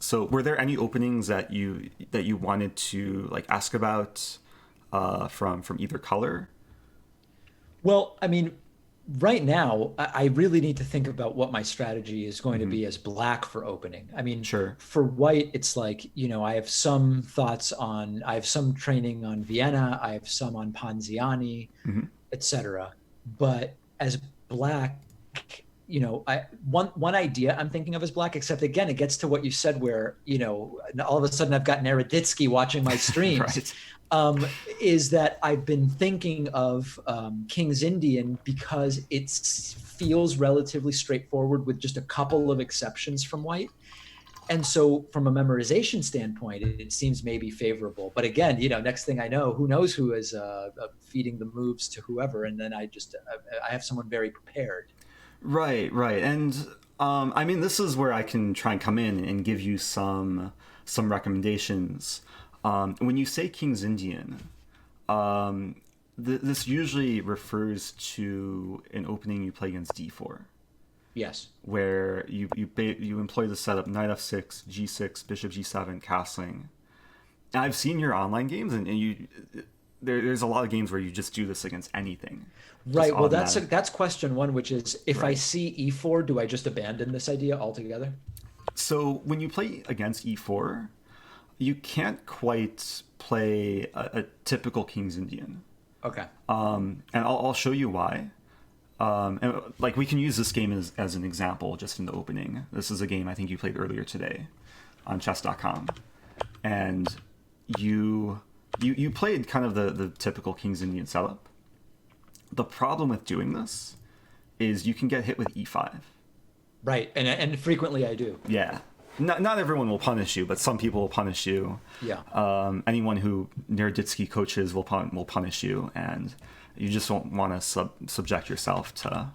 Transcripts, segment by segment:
So were there any openings that you wanted to like ask about from either color? Well, I mean, right now, I really need to think about what my strategy is going to Hmm. be as black for opening. I mean, Sure. for white, it's like, I have some thoughts on, I have some training on Vienna, I have some on Ponziani, Hmm. etc. But as black, one idea I'm thinking of as black, except again, it gets to what you said where, all of a sudden I've got Naroditsky watching my streams. Right. Is that I've been thinking of King's Indian because it feels relatively straightforward with just a couple of exceptions from white. And so, from a memorization standpoint, it seems maybe favorable. But again, next thing I know, who knows who is feeding the moves to whoever, and then I have someone very prepared. Right, right. And I mean, this is where I can try and come in and give you some recommendations. When you say King's Indian, this usually refers to an opening you play against d4, Yes. where you employ the setup knight f6, g6, bishop g7, castling. And I've seen your online games, and there's a lot of games where you just do this against anything, just Right. Well, automatic. that's question one, which is if I Right. see e4, do I just abandon this idea altogether? So when you play against e4, you can't quite play a typical King's Indian. Okay. And I'll show you why. And like we can use this game as an example just in the opening. This is a game I think you played earlier today on chess.com. And you played kind of the typical King's Indian setup. The problem with doing this is you can get hit with e5. Right. And frequently I do. Yeah. Not everyone will punish you, but some people will punish you. Yeah. Anyone who Naroditsky coaches will punish you, and you just don't want to subject yourself to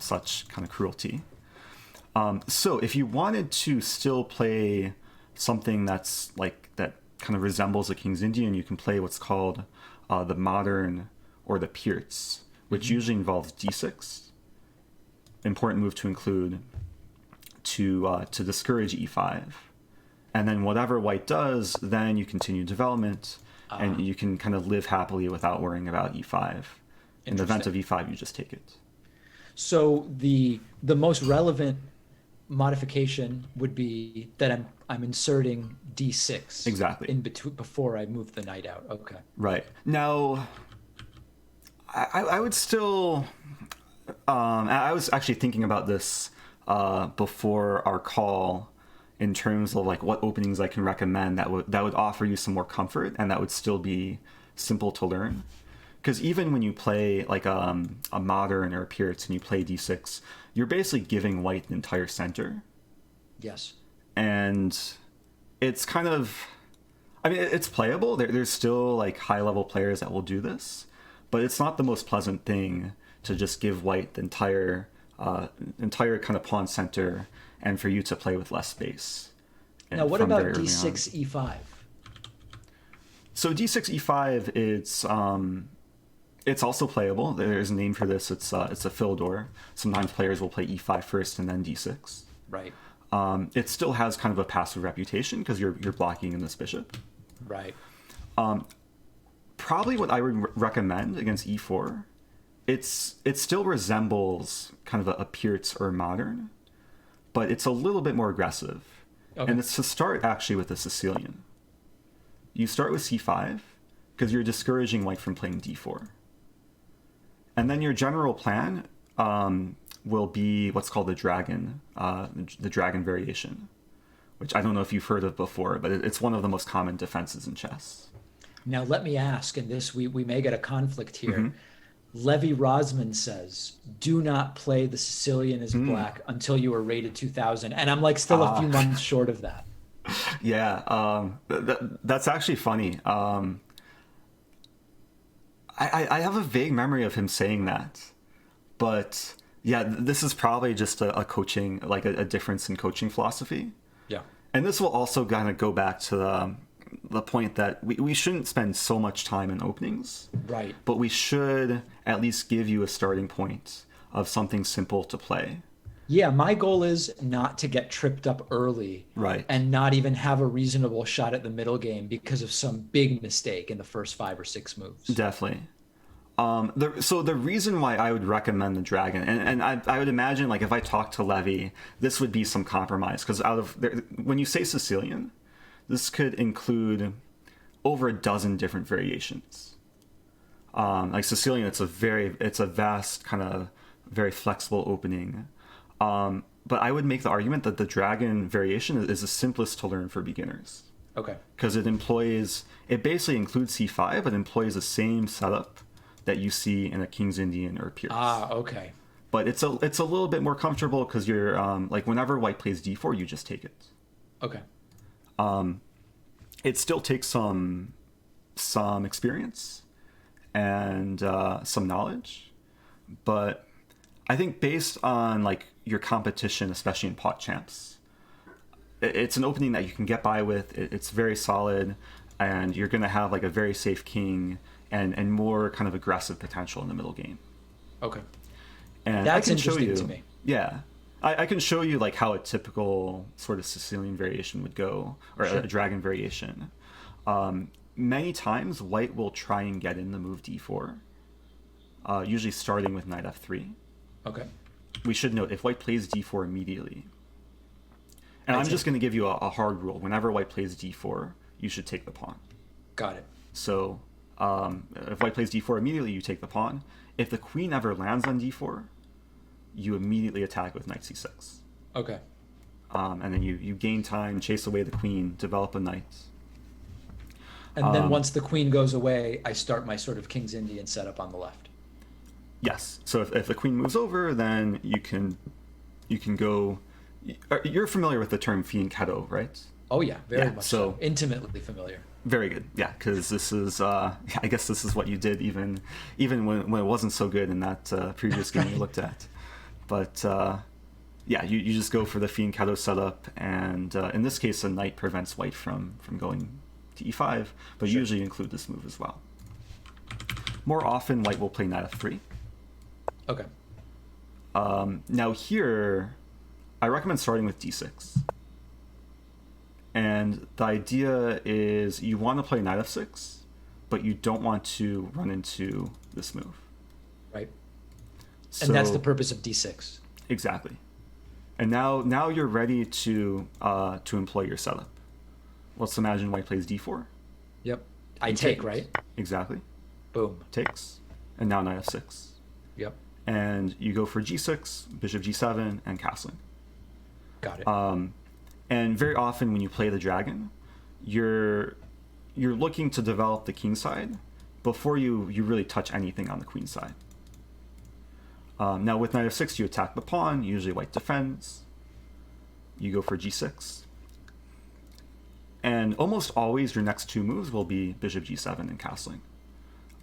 such kind of cruelty. So if you wanted to still play something that's like that kind of resembles a King's Indian, you can play what's called the modern or the Pierce, which Mm-hmm. usually involves d6. Important move to include to discourage e5, and then whatever white does, then you continue development, and Ah, you can kind of live happily without worrying about e5. In the event interesting. of e5, you just take it. So the most relevant modification would be that I'm inserting d6 Exactly. in between before I move the knight out. Okay. Right now, I would still. I was actually thinking about this before our call in terms of like what openings I can recommend that would offer you some more comfort and that would still be simple to learn. Because even when you play like a modern or a Puritan and you play d6, you're basically giving white the entire center, Yes. and it's kind of, I mean, it's playable. There's still like high level players that will do this, but it's not the most pleasant thing to just give white the entire kind of pawn center, and for you to play with less space Now, what from very about early on. d6 e5? So d6 e5, it's also playable. There's a name for this. It's a Philidor. Sometimes players will play e5 first and then d6. Right. It still has kind of a passive reputation because you're blocking in this bishop. Right. Probably what I would recommend against e4, it still resembles kind of a Pirtz or modern, but it's a little bit more aggressive. Okay. And it's to start actually with the Sicilian. You start with c5 because you're discouraging white from playing d4. And then your general plan will be what's called the dragon variation, which I don't know if you've heard of before, but it's one of the most common defenses in chess. Now, let me ask, and this we may get a conflict Hmm. here. Levi Rosman says, "Do not play the Sicilian as Mm. black until you are rated 2000," and I'm like still a few Ah, months short of that. yeah, that's actually funny. I have a vague memory of him saying that, but yeah, this is probably just a coaching, like a difference in coaching philosophy. Yeah. And this will also kind of go back to the point that we shouldn't spend so much time in openings, Right. but we should at least give you a starting point of something simple to play. Yeah, my goal is not to get tripped up early Right. and not even have a reasonable shot at the middle game because of some big mistake in the first 5 or 6 moves. Definitely. So the reason why I would recommend the dragon, and I would imagine like if I talked to Levy, this would be some compromise because when you say Sicilian, this could include over a dozen different variations. Like Sicilian, it's a vast kind of very flexible opening. But I would make the argument that the dragon variation is the simplest to learn for beginners Okay. because it basically includes c5, but employs the same setup that you see in a King's Indian or a Pierce. Ah, okay. But it's a little bit more comfortable because you're like whenever white plays d4, you just take it. Okay. It still takes some experience and some knowledge, but I think based on like your competition, especially in PogChamps, it's an opening that you can get by with. It's very solid, and you're going to have like a very safe king and more kind of aggressive potential in the middle game. Okay. And That's I can show interesting you, to me. yeah, I can show you like how a typical sort of Sicilian variation would go, or Sure. a dragon variation. Many times, white will try and get in the move d4, usually starting with knight f3. Okay. We should note if white plays d4 immediately, and I'm just going to give you a hard rule: whenever white plays d4, you should take the pawn. Got it. So if white plays d4 immediately, you take the pawn. If the queen ever lands on d4, you immediately attack with knight c6. Okay. And then you gain time, chase away the queen, develop a knight. And then once the queen goes away, I start my sort of King's Indian setup on the left. Yes. So if the queen moves over, then you can go. You're familiar with the term fianchetto, right? Oh yeah, very Yeah, much so- so. Intimately familiar. Very good. Yeah, because this is I guess this is what you did even when it wasn't so good in that previous game you looked at. But yeah, you just go for the fianchetto setup, and in this case, a knight prevents white from going to e5, but Sure. usually include this move as well. More often, white will play knight f3. Okay. Now here, I recommend starting with d6. And the idea is you want to play knight f6, but you don't want to run into this move. Right. So, And that's the purpose of d6. exactly. And now you're ready to employ your setup. Let's imagine white plays d4. Yep. I You take, take. right? Exactly. Boom. Takes. And now knight f6. Yep. And you go for g6, bishop g7, and castling. Got it. And very often when you play the dragon, you're looking to develop the king side before you really touch anything on the queen side. Now with knight f6, you attack the pawn. Usually white defends. You go for g6. And almost always your next two moves will be bishop g7 and castling.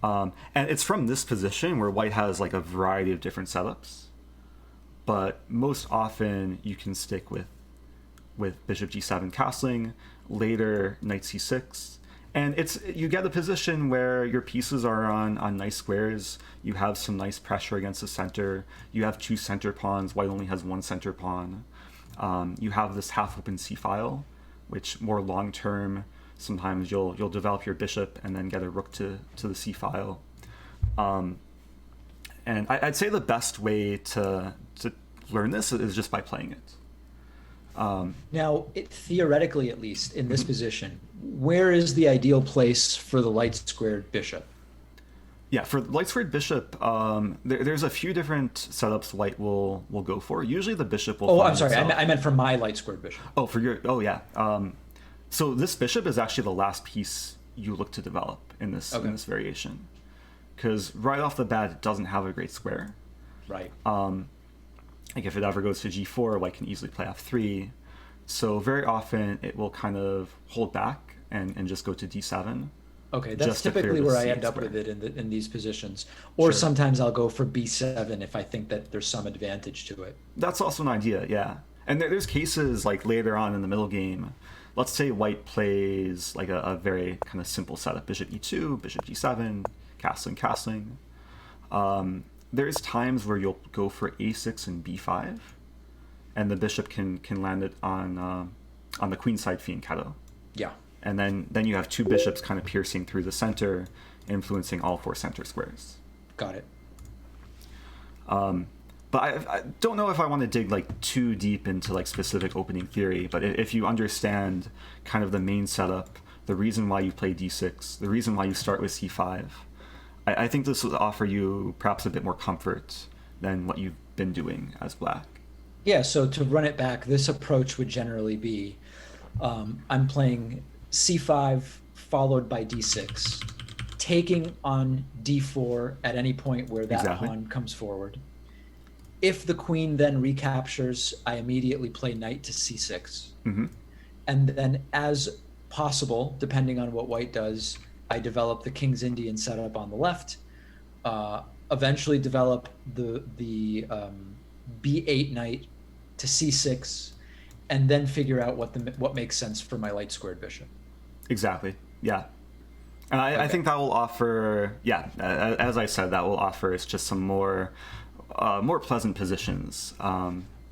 And it's from this position where white has like a variety of different setups. But most often you can stick with bishop g7 castling, later knight c6. And you get a position where your pieces are on nice squares. You have some nice pressure against the center. You have two center pawns. White only has one center pawn. You have this half-open c-file, which more long-term, sometimes you'll develop your bishop and then get a rook to the c-file. And I'd say the best way to learn this is just by playing it. Now, theoretically, at least in this position, where is the ideal place for the light squared bishop? Yeah, for light squared bishop, there's a few different setups white will go for. Usually the bishop will. Oh, find I'm sorry. itself- I meant for my light squared bishop. Oh, for your. Oh, yeah. So this bishop is actually the last piece you look to develop in this variation, because right off the bat it doesn't have a great square. Right. Like if it ever goes to g4, white can easily play f3. So very often it will kind of hold back and just go to d7. Okay, that's just to clear typically the where I c end up square. with it in these positions. Or Sure. sometimes I'll go for b7 if I think that there's some advantage to it. That's also an idea, yeah. And there's cases like later on in the middle game. Let's say white plays like a very kind of simple setup: bishop e2, bishop g7, castling. There's times where you'll go for a6 and b5, and the bishop can land it on the queenside fianchetto. Yeah. And then you have two bishops kind of piercing through the center, influencing all four center squares. Got it. But I don't know if I want to dig like too deep into like specific opening theory, but if you understand kind of the main setup, the reason why you play d6, the reason why you start with c5, I think this will offer you perhaps a bit more comfort than what you've been doing as black. Yeah, so to run it back, this approach would generally be I'm playing c5 followed by d6, taking on d4 at any point where that pawn comes forward. If the queen then recaptures, I immediately play knight to c6. Mm-hmm. And then as possible, depending on what white does, I develop the King's Indian setup on the left, eventually develop the b8 knight to c6, and then figure out what makes sense for my light squared bishop. Exactly. Yeah. And I think that will offer, as I said, that will offer us just some more pleasant positions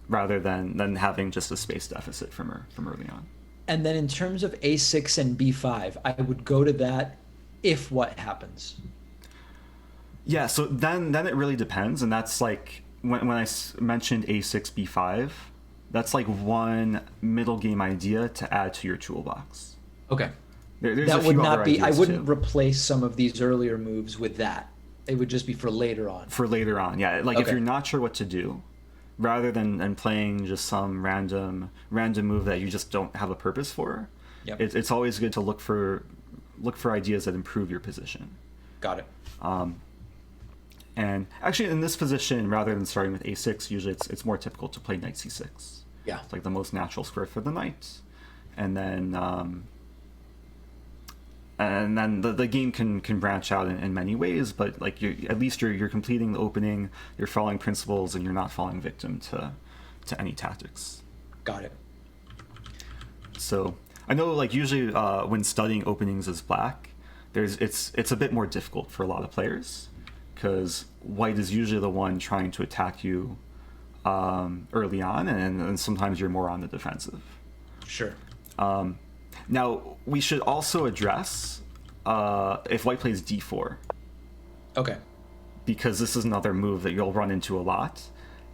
rather than having just a space deficit from early on. And then in terms of a6 and b5, I would go to that if what happens. Yeah, so then it really depends, and that's like when I mentioned a6 b5, that's like one middle game idea to add to your toolbox. Okay. There's that would not be. I wouldn't too. Replace some of these earlier moves with that. It would just be for later on. For later on, yeah. Like okay. If you're not sure what to do, rather than playing just some random move that you just don't have a purpose for, yep. It's always good to look for ideas that improve your position. Got it. And actually, in this position, rather than starting with a6, usually it's more typical to play knight c6. Yeah. It's like the most natural square for the knight, and then the game can branch out in many ways, but like at least you're completing the opening, you're following principles, and you're not falling victim to any tactics. Got it. So I know like usually when studying openings as black, it's a bit more difficult for a lot of players because white is usually the one trying to attack you early on, and sometimes you're more on the defensive. Sure. Now, we should also address if white plays d4. Okay. Because this is another move that you'll run into a lot.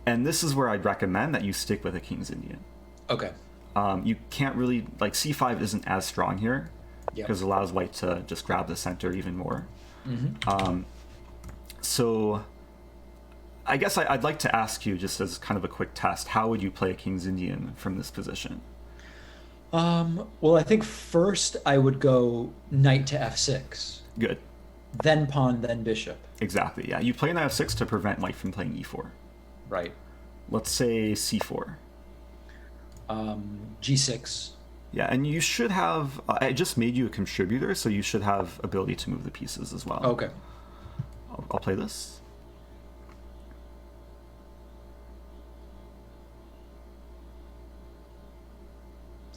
And this is where I'd recommend that you stick with a King's Indian. Okay. You can't really... Like, c5 isn't as strong here. Yep. Because it allows white to just grab the center even more. Mm-hmm. So... I guess I'd like to ask you, just as kind of a quick test, how would you play a King's Indian from this position? Well, I think first I would go knight to f6. Good. Then pawn, then bishop. Exactly, yeah. You play knight f6 to prevent white from playing e4. Right. Let's say c4. G6. Yeah, and you should have... I just made you a contributor, so you should have ability to move the pieces as well. Okay. I'll play this.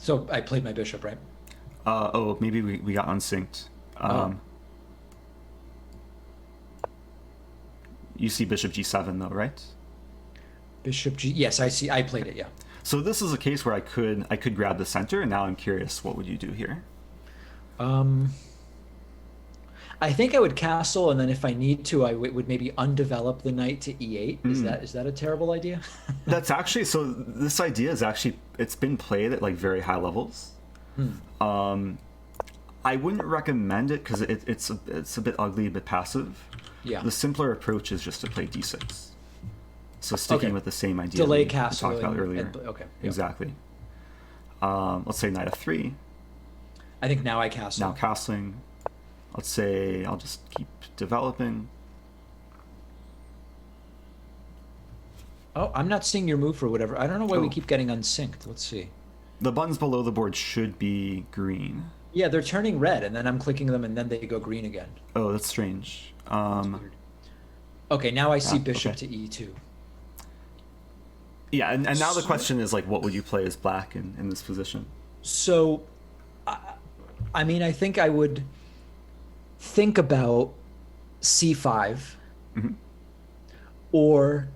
So I played my bishop, right? Maybe we got unsynced. You see bishop g7 though, right? Bishop g. Yes, I see. I played it. Yeah. So this is a case where I could grab the center, and now I'm curious, what would you do here? I think I would castle, and then if I need to, I would maybe undevelop the knight to e8. Is that a terrible idea? That's actually... So this idea is actually... It's been played at like very high levels. I wouldn't recommend it because it's a bit ugly, a bit passive. Yeah. The simpler approach is just to play d6. So sticking with the same idea delay we castle talked about earlier. Okay. Exactly. Let's say knight f3. I think now I castle. Now castling. Let's say I'll just keep developing. Oh, I'm not seeing your move for whatever. I don't know why we keep getting unsynced. Let's see. The buttons below the board should be green. Yeah, they're turning red, and then I'm clicking them, and then they go green again. Oh, that's strange. That's weird. Okay, now I see bishop to e2. Yeah, and now the question is, like, what would you play as black in this position? So, I mean, I think I would think about c5 or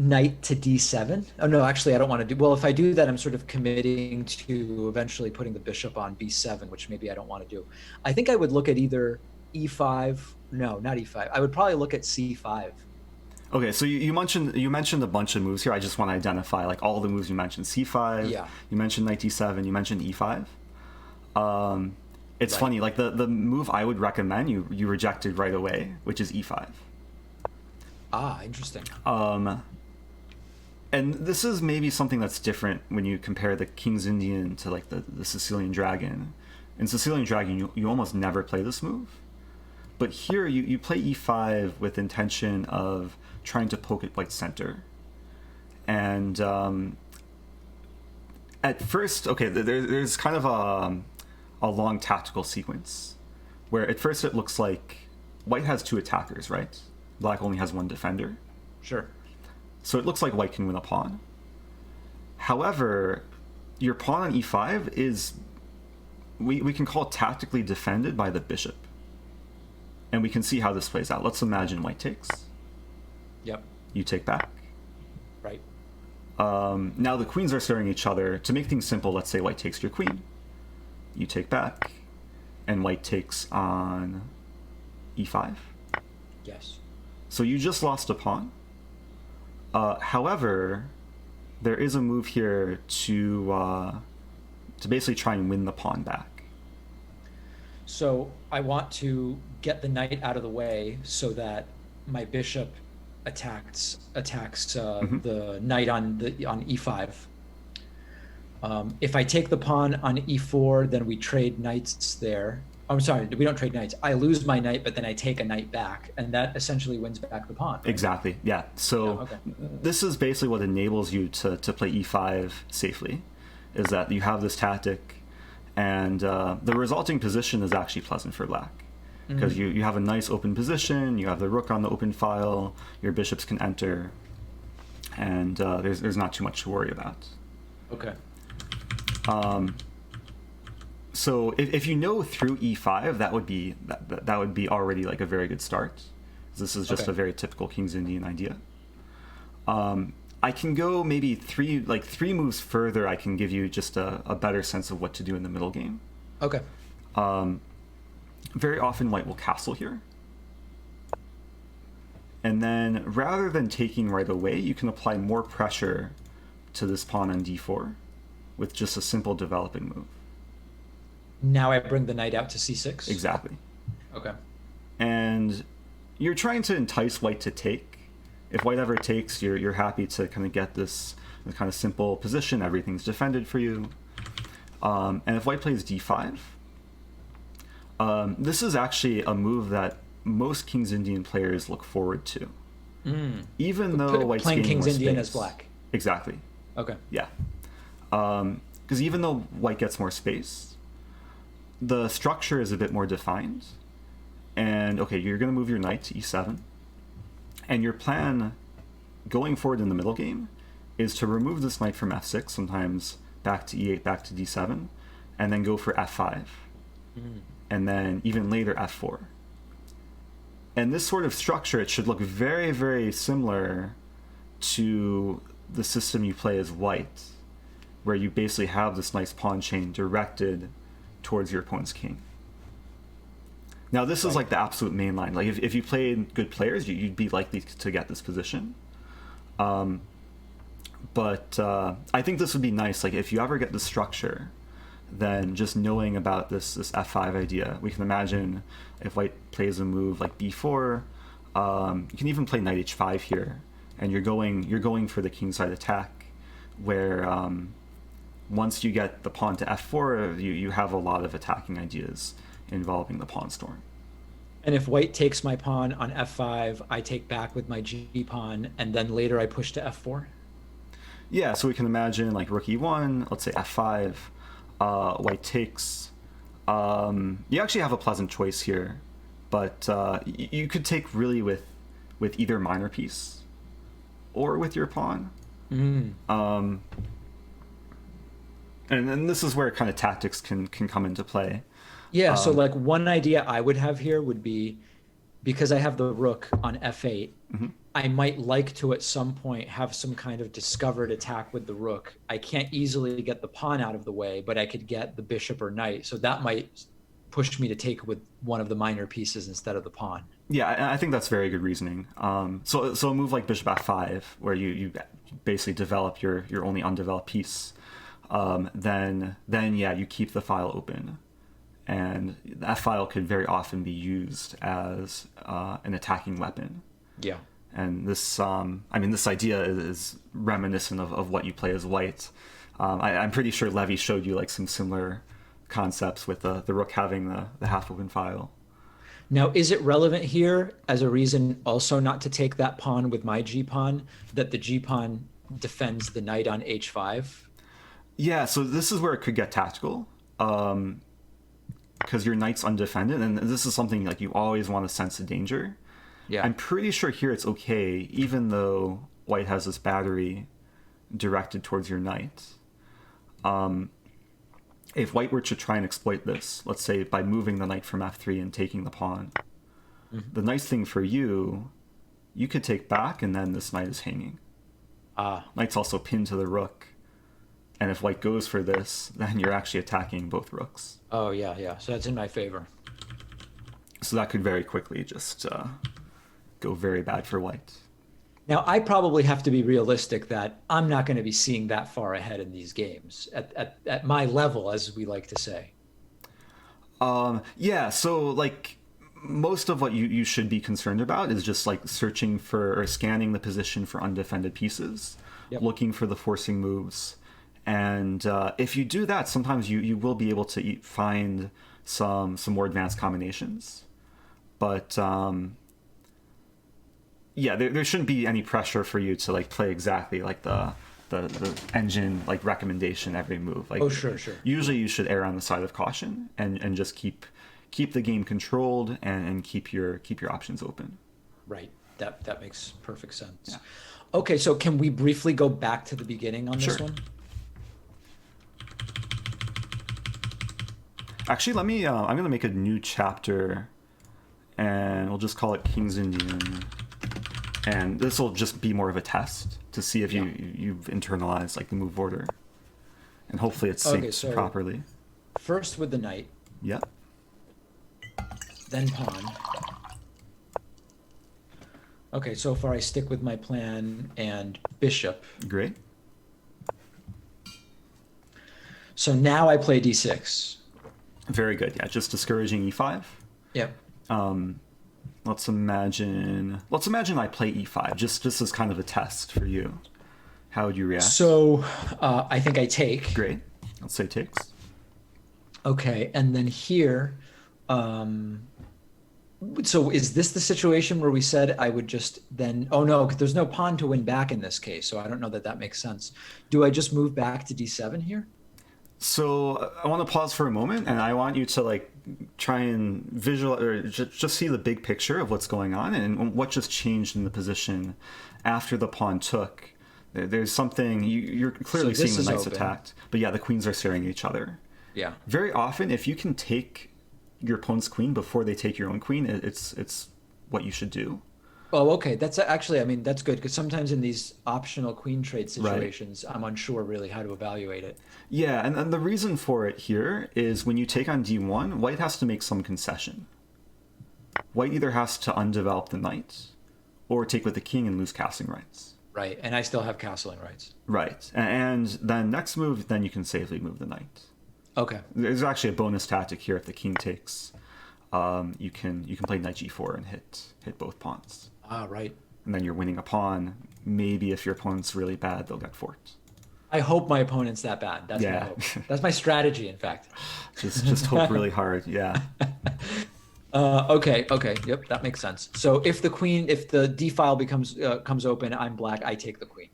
knight to d7. Oh no, actually I don't want to do, well, if I do that, I'm sort of committing to eventually putting the bishop on b7, which maybe I don't want to do. I think I would look at either e5, no, not e5. I would probably look at c5. Okay, so you mentioned a bunch of moves here. I just want to identify like all the moves you mentioned. C5. Yeah. You mentioned knight d7. You mentioned e5. It's Right. funny. Like the move I would recommend you rejected right away, which is e5. Ah, interesting. And this is maybe something that's different when you compare the King's Indian to like the Sicilian Dragon. In Sicilian Dragon, you almost never play this move. But here you play e5 with intention of trying to poke at white's center. And at first, okay, there's kind of a long tactical sequence where at first it looks like white has two attackers, right? Black only has one defender. Sure. So it looks like white can win a pawn. However, your pawn on e5 is, we can call it tactically defended by the bishop. And we can see how this plays out. Let's imagine white takes. Yep. You take back. Right. Now the queens are staring at each other. To make things simple, let's say white takes your queen. You take back. And white takes on e5. Yes. So you just lost a pawn. However, there is a move here to basically try and win the pawn back. So I want to get the knight out of the way so that my bishop attacks the knight on e5. If I take the pawn on e4, then we trade knights there. I'm sorry, we don't trade knights. I lose my knight, but then I take a knight back, and that essentially wins back the pawn. Right? Exactly, yeah. So this is basically what enables you to play e5 safely, is that you have this tactic, and the resulting position is actually pleasant for black. Because you have a nice open position, you have the rook on the open file, your bishops can enter, and there's not too much to worry about. Okay. So if you know through e5, that would be already like a very good start. This is just a very typical King's Indian idea. I can go maybe three moves further. I can give you just a better sense of what to do in the middle game. Okay. Very often white will castle here. And then rather than taking right away, you can apply more pressure to this pawn on d4 with just a simple developing move. Now I bring the knight out to c6? Exactly. Okay. And you're trying to entice white to take. If white ever takes, you're happy to kind of get this kind of simple position. Everything's defended for you. And if white plays d5, this is actually a move that most King's Indian players look forward to. Even though white's playing gaining King's more Indian space. as black. Exactly. Okay. Yeah. Because even though white gets more space, the structure is a bit more defined. And okay, you're going to move your knight to e7. And your plan going forward in the middle game is to remove this knight from f6, sometimes back to e8, back to d7, and then go for f5. And then even later f4. And this sort of structure, it should look very, very similar to the system you play as white, where you basically have this nice pawn chain directed towards your opponent's king. Now this is like the absolute main line. Like if you played good players, you'd be likely to get this position. But I think this would be nice. Like if you ever get the structure, then just knowing about this f5 idea, we can imagine if white plays a move like b4, you can even play knight h5 here, and you're going for the kingside attack, where once you get the pawn to f4, you have a lot of attacking ideas involving the pawn storm. And if white takes my pawn on f5, I take back with my g pawn, and then later I push to f4? Yeah, so we can imagine like rook e1, let's say f5, white takes. You actually have a pleasant choice here, but you could take really with either minor piece or with your pawn. And then this is where kind of tactics can come into play. Yeah, so like one idea I would have here would be, because I have the rook on f8, I might like to at some point have some kind of discovered attack with the rook. I can't easily get the pawn out of the way, but I could get the bishop or knight. So that might push me to take with one of the minor pieces instead of the pawn. Yeah, I think that's very good reasoning. So a move like bishop f5, where you basically develop your only undeveloped piece, then yeah, you keep the file open, and that file could very often be used as an attacking weapon. Yeah. And this, this idea is reminiscent of what you play as white. I'm pretty sure Levy showed you like some similar concepts with the rook having the half open file. Now, is it relevant here as a reason also not to take that pawn with my g-pawn, that the g-pawn defends the knight on h5? Yeah, so this is where it could get tactical, because your knight's undefended, and this is something like you always want to sense the danger. Yeah. I'm pretty sure here it's okay, even though white has this battery directed towards your knight. If white were to try and exploit this, let's say by moving the knight from f3 and taking the pawn, the nice thing for you could take back, and then this knight is hanging. Knight's also pinned to the rook, and if white goes for this, then you're actually attacking both rooks. Oh, yeah. So that's in my favor. So that could very quickly just go very bad for white. Now, I probably have to be realistic that I'm not going to be seeing that far ahead in these games at my level, as we like to say. Yeah, so like most of what you should be concerned about is just like searching for or scanning the position for undefended pieces, looking for the forcing moves. And if you do that, sometimes you will be able to find some more advanced combinations. But yeah, there shouldn't be any pressure for you to like play exactly like the engine like recommendation every move. Like, sure. Usually you should err on the side of caution and just keep the game controlled and keep your options open. Right. That makes perfect sense. Yeah. Okay, so can we briefly go back to the beginning on this one? Actually, let me. I'm going to make a new chapter, and we'll just call it King's Indian. And this will just be more of a test to see if you've internalized like the move order, and hopefully it's synced properly. First with the knight. Yep. Then pawn. Okay, so far I stick with my plan and bishop. Great. So now I play d6. Very good. Yeah, just discouraging e5. Yep. Let's imagine I play e5 just as kind of a test for you. How would you react? So I think I take. Great. Let's say takes. Okay, and then here, so is this the situation where we said I would just then, oh no, there's no pawn to win back in this case, so I don't know that makes sense. Do I just move back to d7 here? So I want to pause for a moment, and I want you to like try and visualize or just see the big picture of what's going on and what just changed in the position after the pawn took. There's something you're clearly seeing the knights attacked, but yeah, the queens are staring at each other. Yeah. Very often, if you can take your opponent's queen before they take your own queen, it's what you should do. Oh, okay. That's actually, I mean, that's good because sometimes in these optional queen trade situations, I'm unsure really how to evaluate it. Yeah, and the reason for it here is when you take on d1, white has to make some concession. White either has to undevelop the knight or take with the king and lose castling rights. Right, and I still have castling rights. Right, and then next move, then you can safely move the knight. Okay. There's actually a bonus tactic here if the king takes. You can play knight g4 and hit both pawns. Ah, right. And then you're winning a pawn. Maybe if your opponent's really bad, they'll get forked. I hope my opponent's that bad. That's my hope. That's my strategy, in fact. Just hope really hard. Yeah. Okay. Yep, that makes sense. So if the d file comes open, I'm black. I take the queen.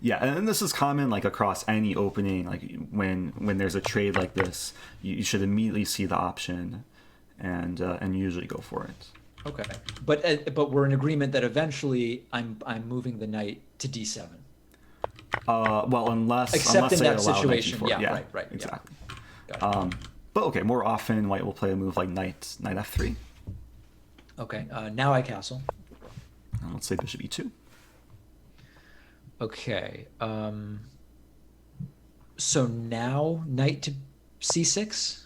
Yeah, and this is common like across any opening. Like when there's a trade like this, you should immediately see the option, and usually go for it. Okay, but we're in agreement that eventually I'm moving the knight to d7. Well, unless in that allow situation, yeah, right, exactly. Yeah. But okay, more often white will play a move like knight f3. Okay, now I castle. And let's say bishop e2. Okay. So now knight to c6.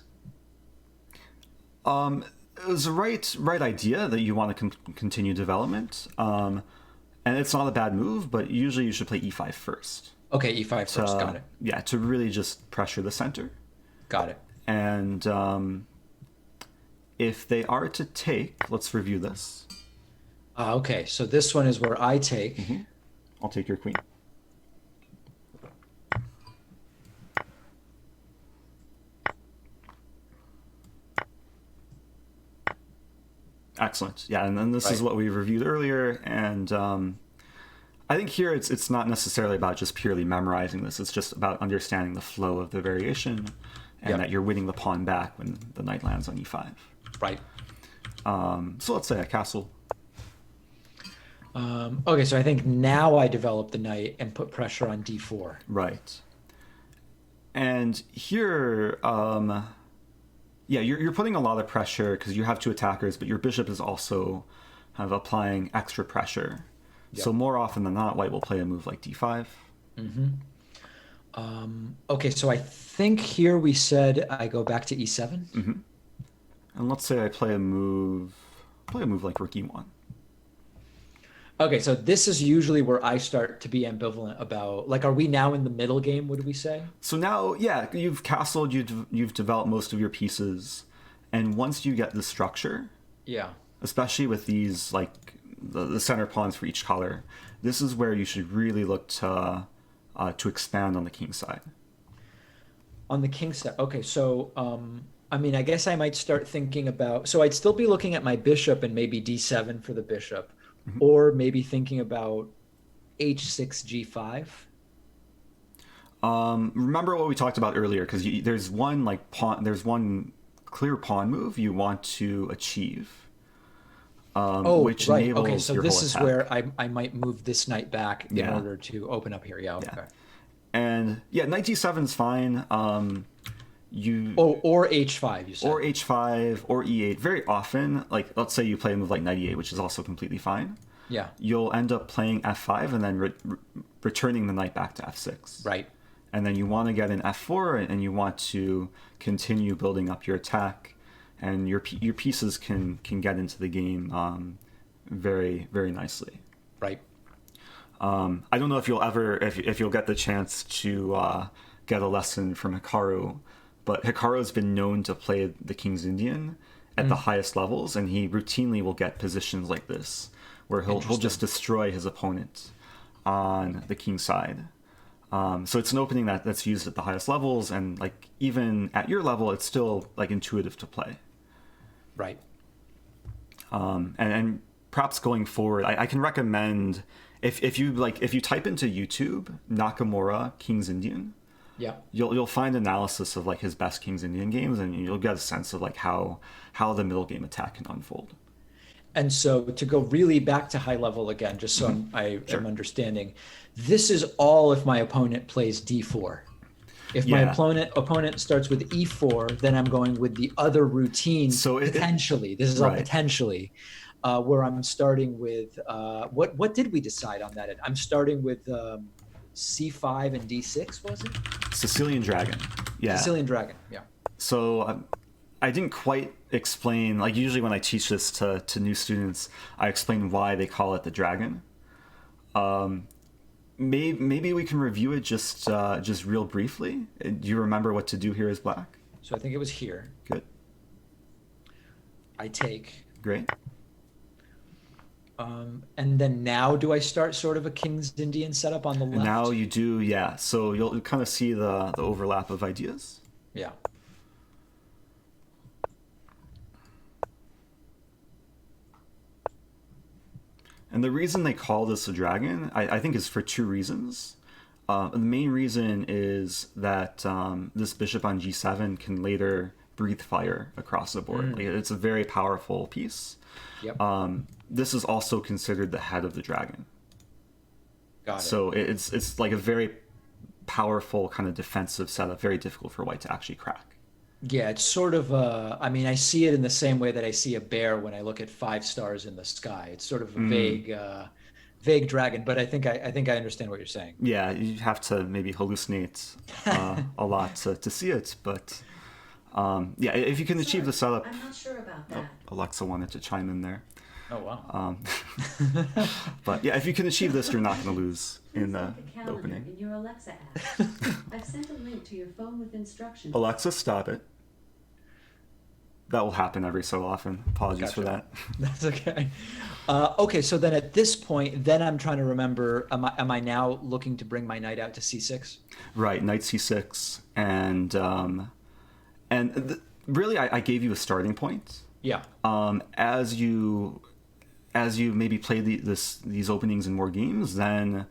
It was the right idea that you want to continue development. And it's not a bad move, but usually you should play e5 first. Okay, e5 first. Got it. Yeah, to really just pressure the center. Got it. And if they are to take, let's review this. Okay, so this one is where I take. I'll take your queen. Excellent. Yeah, and then this is what we reviewed earlier, and I think here it's not necessarily about just purely memorizing this. It's just about understanding the flow of the variation, and that you're winning the pawn back when the knight lands on e5. Right. So let's say a castle. Okay, so I think now I develop the knight and put pressure on d4. Right. And here, yeah, you're putting a lot of pressure because you have two attackers, but your bishop is also kind of applying extra pressure. So more often than not, white will play a move like d5. Okay, so I think here we said I go back to e7. And let's say I play a move like rook e1. Okay, so this is usually where I start to be ambivalent about, like, are we now in the middle game, would we say? So now, yeah, you've castled, you've developed most of your pieces, and once you get the structure, especially with these, like, the center pawns for each color, this is where you should really look to expand on the king side. On the king side, okay, so, I mean, I guess I might start thinking about, so I'd still be looking at my bishop and maybe d7 for the bishop. Or maybe thinking about h6 g5. Remember what we talked about earlier, because there's one clear pawn move you want to achieve, which enables okay, so your this whole is attack. where I might move this knight back in order to open up here. Okay. And knight d7 is fine. Or h5, you said. Or h5 or e8. Very often, like, let's say you play a move like knight e8, which is also completely fine. Yeah. You'll end up playing f5 and then returning the knight back to f6. Right. And then you want to get an f4 and you want to continue building up your attack, and your pieces can get into the game very, very nicely. Right. I don't know if you'll ever if you'll get the chance to get a lesson from Hikaru. But Hikaru's been known to play the King's Indian at the highest levels, and he routinely will get positions like this, where he'll just destroy his opponent on the king side. So it's an opening that's used at the highest levels, and like even at your level, it's still like intuitive to play. Right. And perhaps going forward, I can recommend if you type into YouTube Nakamura King's Indian. Yeah. You'll find analysis of like his best King's Indian games, and you'll get a sense of like how the middle game attack can unfold. And so to go really back to high level again, just so I'm understanding, this is all if my opponent plays d4. If my opponent starts with e4, then I'm going with the other routine. So potentially, this is all potentially, where I'm starting with what did we decide on that? I'm starting with c5 and d6, was it? Sicilian Dragon. Yeah. Sicilian Dragon. Yeah. So I didn't quite explain, like usually when I teach this to new students, I explain why they call it the dragon. Maybe we can review it just real briefly. Do you remember what to do here as black? So I think it was here. Good. I take. Great. And then now do I start sort of a King's Indian setup on the left? And now you do, yeah. So you'll kind of see the overlap of ideas. Yeah. And the reason they call this a dragon, I think, is for two reasons. The main reason is that this bishop on g7 can later breathe fire across the board. Like, it's a very powerful piece. Yep. This is also considered the head of the dragon. Got it. So it's like a very powerful kind of defensive setup, very difficult for white to actually crack. Yeah, it's sort of I mean, I see it in the same way that I see a bear when I look at 5 stars in the sky. It's sort of a vague vague dragon, but I think I understand what you're saying. Yeah, you have to maybe hallucinate a lot to see it, but yeah, if you can achieve Sorry, the setup. I'm not sure about Oh, that. Alexa wanted to chime in there. Oh wow. But yeah, if you can achieve this, you're not going to lose in Please the look at calendar opening. in your Alexa app. I've sent a link to your phone with instructions. Alexa, stop it. That will happen every so often. Apologies for Gotcha. that. That's okay. Okay, so then at this point, then I'm trying to remember. Am I now looking to bring my knight out to c6? Right, knight c6, really, I gave you a starting point. Yeah. As you maybe play these openings in more games, then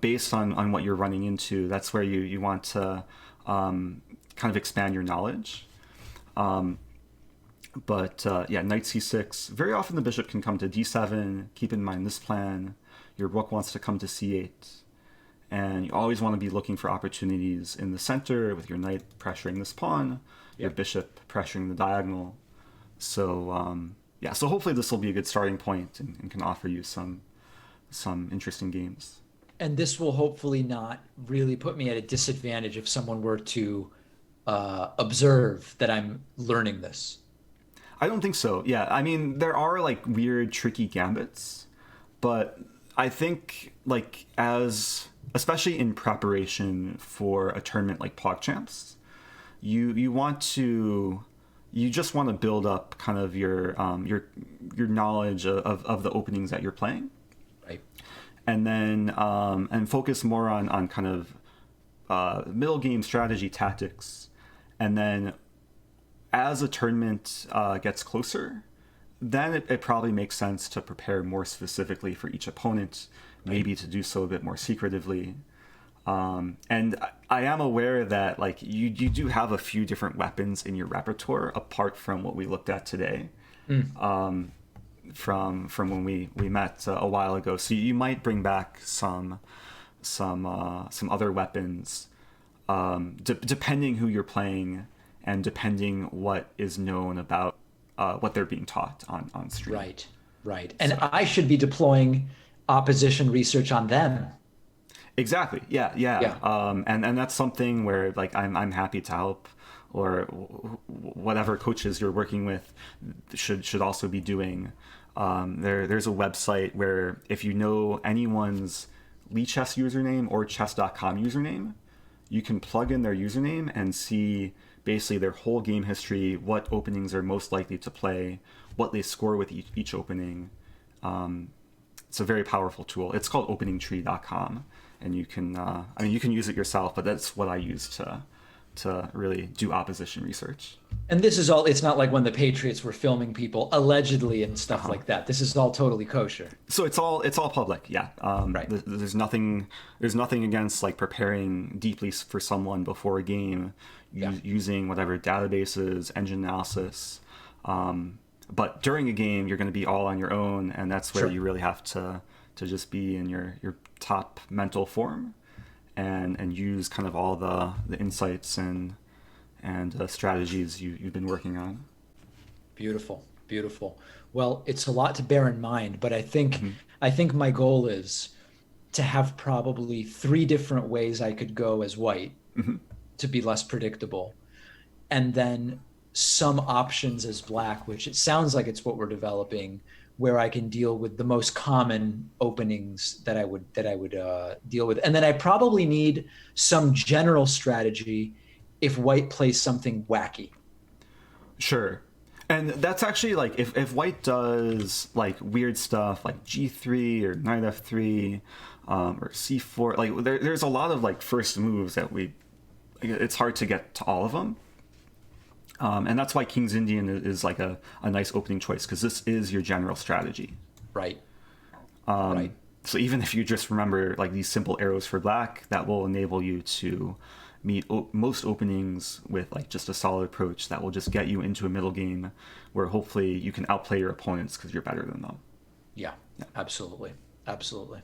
based on what you're running into, that's where you want to kind of expand your knowledge. But yeah, knight c6. Very often the bishop can come to d7. Keep in mind this plan. Your rook wants to come to c8. And you always want to be looking for opportunities in the center with your knight pressuring this pawn, your Yep. bishop pressuring the diagonal. So yeah, so hopefully this will be a good starting point and can offer you some interesting games. And this will hopefully not really put me at a disadvantage if someone were to observe that I'm learning this. I don't think so. Yeah, I mean, there are like weird, tricky gambits, but I think like especially in preparation for a tournament like PogChamps, you just want to build up kind of your knowledge of the openings that you're playing, Right. and then and focus more on kind of middle game strategy tactics, and then as a tournament gets closer, then it probably makes sense to prepare more specifically for each opponent, maybe to do so a bit more secretively. And I am aware that like you do have a few different weapons in your repertoire apart from what we looked at today, from when we met a while ago. So you might bring back some other weapons, depending who you're playing and depending what is known about what they're being taught on stream. Right. Right. And I should be deploying opposition research on them. Exactly. Yeah. Yeah. And that's something where like I'm happy to help, or whatever coaches you're working with should also be doing. There's a website where if you know anyone's Chess username or chess.com username, you can plug in their username and see basically their whole game history, what openings are most likely to play, what they score with each opening. It's a very powerful tool. It's called openingtree.com, and you can you can use it yourself, but that's what I use to really do opposition research. And this is all, it's not like when the Patriots were filming people allegedly and stuff like that. This is all totally kosher. So it's all public, yeah. Right. There's nothing against like preparing deeply for someone before a game, using whatever databases, engine analysis. But during a game, you're going to be all on your own, and that's where Sure. you really have to just be in your top mental form, and use kind of all the insights and strategies you've been working on. Beautiful, beautiful. Well, it's a lot to bear in mind, but I think my goal is to have probably 3 different ways I could go as white to be less predictable, and then some options as black, which it sounds like it's what we're developing, where I can deal with the most common openings that I would deal with, and then I probably need some general strategy if white plays something wacky. Sure. And that's actually like if white does like weird stuff like g3 or knight f3 or c4, like there's a lot of like first moves that it's hard to get to all of them. And that's why King's Indian is like a nice opening choice, because this is your general strategy. Right. Right. So even if you just remember like these simple arrows for black, that will enable you to meet most openings with like just a solid approach that will just get you into a middle game where hopefully you can outplay your opponents because you're better than them. Yeah, absolutely. Absolutely.